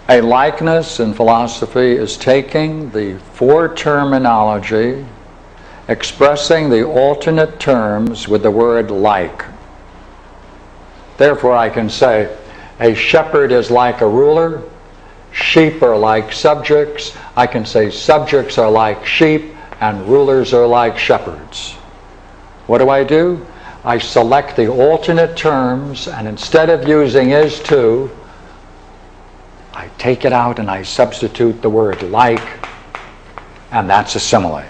A likeness in philosophy is taking the four terminology, expressing the alternate terms with the word like. Therefore, I can say, a shepherd is like a ruler, sheep are like subjects. I can say subjects are like sheep, and rulers are like shepherds. What do? I select the alternate terms, and instead of using is to, I take it out and I substitute the word like, and that's a simile.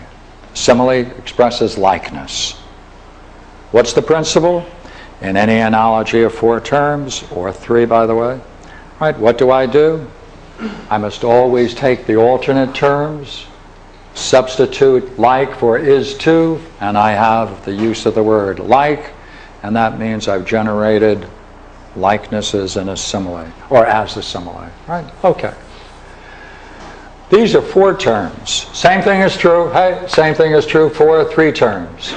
Simile expresses likeness. What's the principle? In any analogy of four terms, or three by the way, right, what do? I must always take the alternate terms, substitute like for is to, and I have the use of the word like, and that means I've generated likenesses in a simile, or as a simile, right? Okay. These are four terms. Same thing is true, hey, same thing is true for three terms.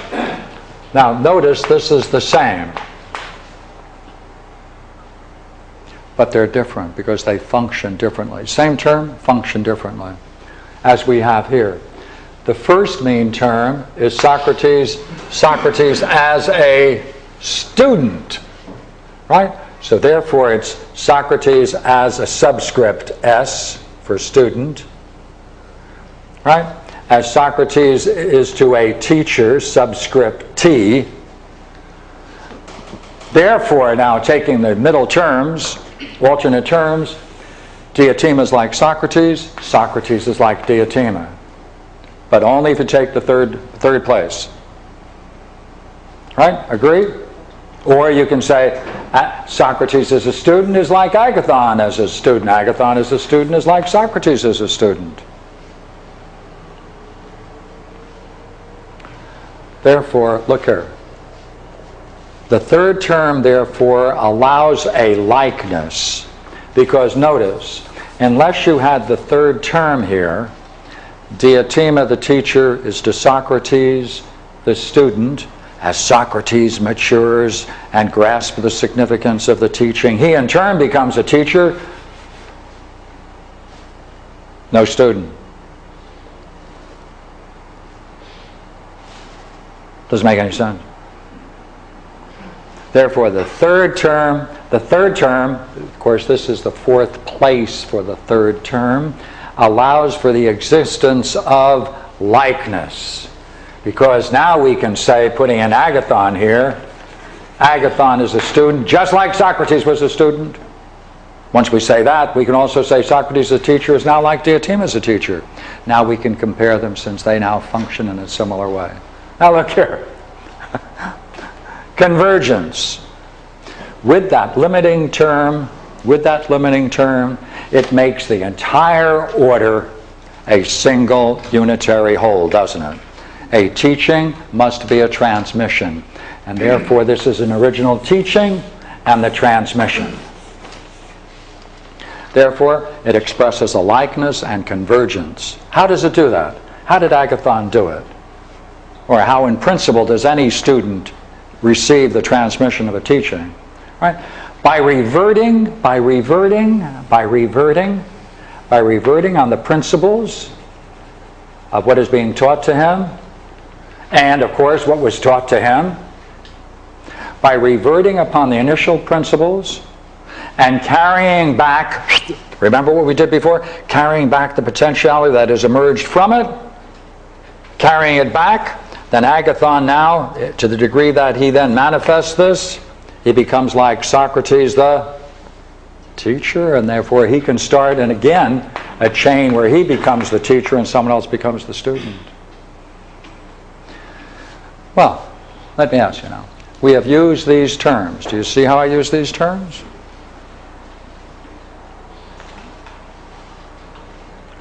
Now notice this is the same, but they're different because they function differently. Same term, function differently, as we have here. The first mean term is Socrates as a student, right? So therefore it's Socrates as a subscript S for student, right? As Socrates is to a teacher, subscript T. Therefore, now taking the middle terms, alternate terms, Diotima is like Socrates, Socrates is like Diotima. But only if you take the third place. Right? Agree? Or you can say Socrates as a student is like Agathon as a student. Agathon as a student is like Socrates as a student. Therefore, look here. The third term, therefore, allows a likeness. Because notice, unless you had the third term here, Diotima, the teacher, is to Socrates, the student. As Socrates matures and grasps the significance of the teaching, he in turn becomes a teacher, no student. Doesn't make any sense. Therefore, the third term, of course this is the fourth place for the third term, allows for the existence of likeness. Because now we can say, putting in Agathon here, Agathon is a student just like Socrates was a student. Once we say that, we can also say Socrates as a teacher is now like Diotima as a teacher. Now we can compare them since they now function in a similar way. Now look here. Convergence. With that limiting term, it makes the entire order a single unitary whole, doesn't it? A teaching must be a transmission, and therefore this is an original teaching and the transmission. Therefore, it expresses a likeness and convergence. How does it do that? How did Agathon do it? Or how, in principle, does any student receive the transmission of a teaching? Right? By reverting on the principles of what is being taught to him, and of course what was taught to him, by reverting upon the initial principles and carrying back, remember what we did before? Carrying back the potentiality that has emerged from it, carrying it back, then Agathon now, to the degree that he then manifests this, he becomes like Socrates the teacher, and therefore he can start, and again, a chain where he becomes the teacher and someone else becomes the student. Well, let me ask you now. We have used these terms. Do you see how I use these terms?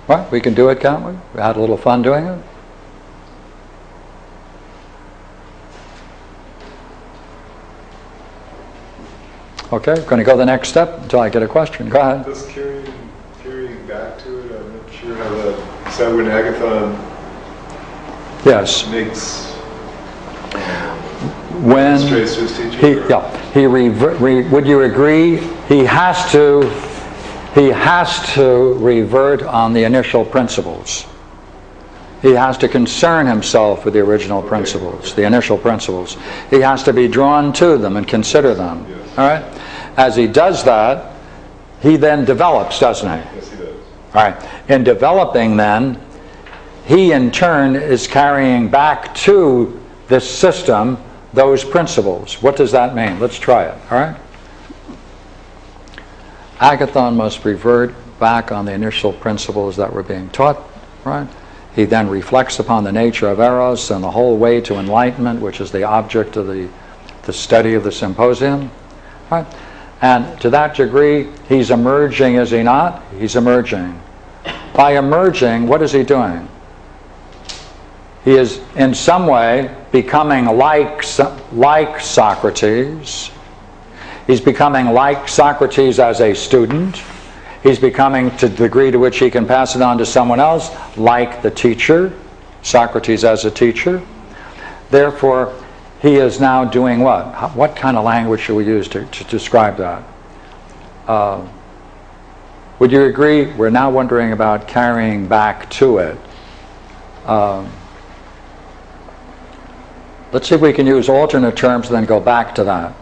Well, we can do it, can't we? We had a little fun doing it. Okay, going to go the next step until I get a question. Go ahead. Just carrying back to it, I'm not sure how that... Is that when Agathon makes... When strays to his teacher? would you agree? He he has to revert on the initial principles. He has to concern himself with the original principles, the initial principles. He has to be drawn to them and consider them. Yes. All right? As he does that, he then develops, doesn't he? Yes, he does. All right. In developing then, he in turn is carrying back to this system those principles. What does that mean? Let's try it. All right? Agathon must revert back on the initial principles that were being taught. Right? He then reflects upon the nature of Eros and the whole way to enlightenment, which is the object of the study of the symposium. Right? And to that degree, he's emerging, is he not? He's emerging. By emerging, what is he doing? He is in some way becoming like Socrates. He's becoming like Socrates as a student. He's becoming, to the degree to which he can pass it on to someone else, like the teacher, Socrates as a teacher. Therefore, he is now doing what? What kind of language should we use to describe that? Would you agree? We're now wondering about carrying back to it. Let's see if we can use alternate terms and then go back to that.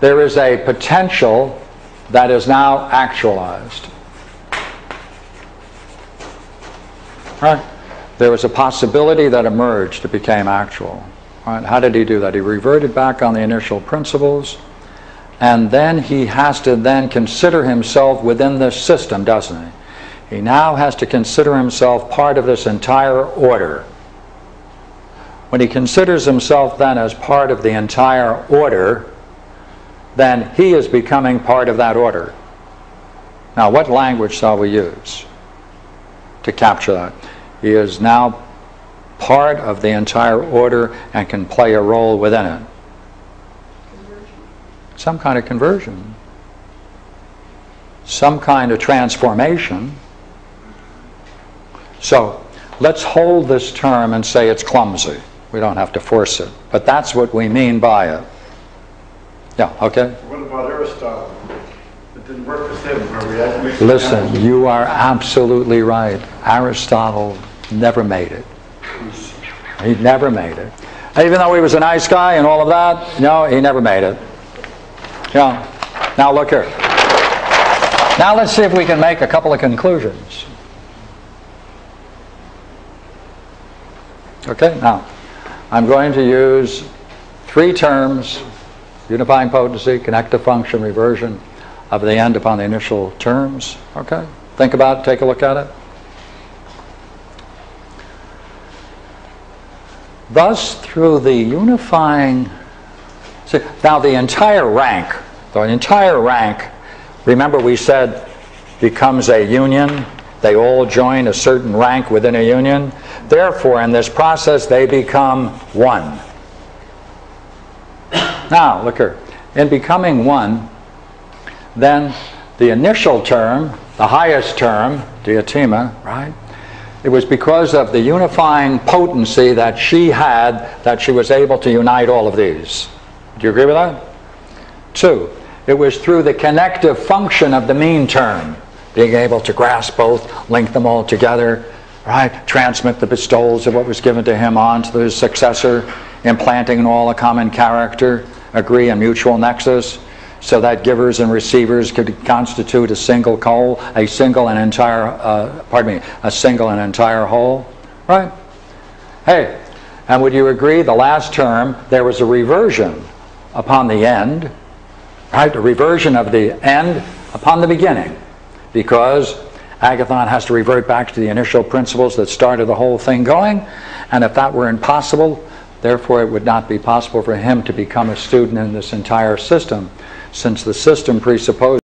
There is a potential that is now actualized. Right? There was a possibility that emerged, it became actual. Right? How did he do that? He reverted back on the initial principles, and then he has to then consider himself within this system, doesn't he? He now has to consider himself part of this entire order. When he considers himself then as part of the entire order, then he is becoming part of that order. Now, what language shall we use to capture that? He is now part of the entire order and can play a role within it. Conversion. Some kind of conversion. Some kind of transformation. So, let's hold this term and say it's clumsy. We don't have to force it. But that's what we mean by it. Yeah, okay? What about Aristotle? It didn't work with him. Where we had Listen, you are absolutely right. Aristotle never made it. He never made it. Even though he was a nice guy and all of that, no, he never made it. Yeah. Now look here. Now let's see if we can make a couple of conclusions. Okay, now I'm going to use three terms: unifying potency, connective function, reversion of the end upon the initial terms. Okay? Think about it, take a look at it. Thus, through the unifying... See, now the entire rank, remember we said becomes a union. They all join a certain rank within a union. Therefore, in this process, they become one. Now, look here. In becoming one, then the initial term, the highest term, diatima, right? It was because of the unifying potency that she had that she was able to unite all of these. Do you agree with that? Two, it was through the connective function of the mean term, being able to grasp both, link them all together, right? Transmit the bestowals of what was given to him on to his successor, implanting in all a common character, agree and mutual nexus, so that givers and receivers could constitute a single whole, a single and entire whole, right? Hey, and would you agree the last term there was a reversion upon the end, right? A reversion of the end upon the beginning, because Agathon has to revert back to the initial principles that started the whole thing going, and if that were impossible, therefore it would not be possible for him to become a student in this entire system, since the system presupposes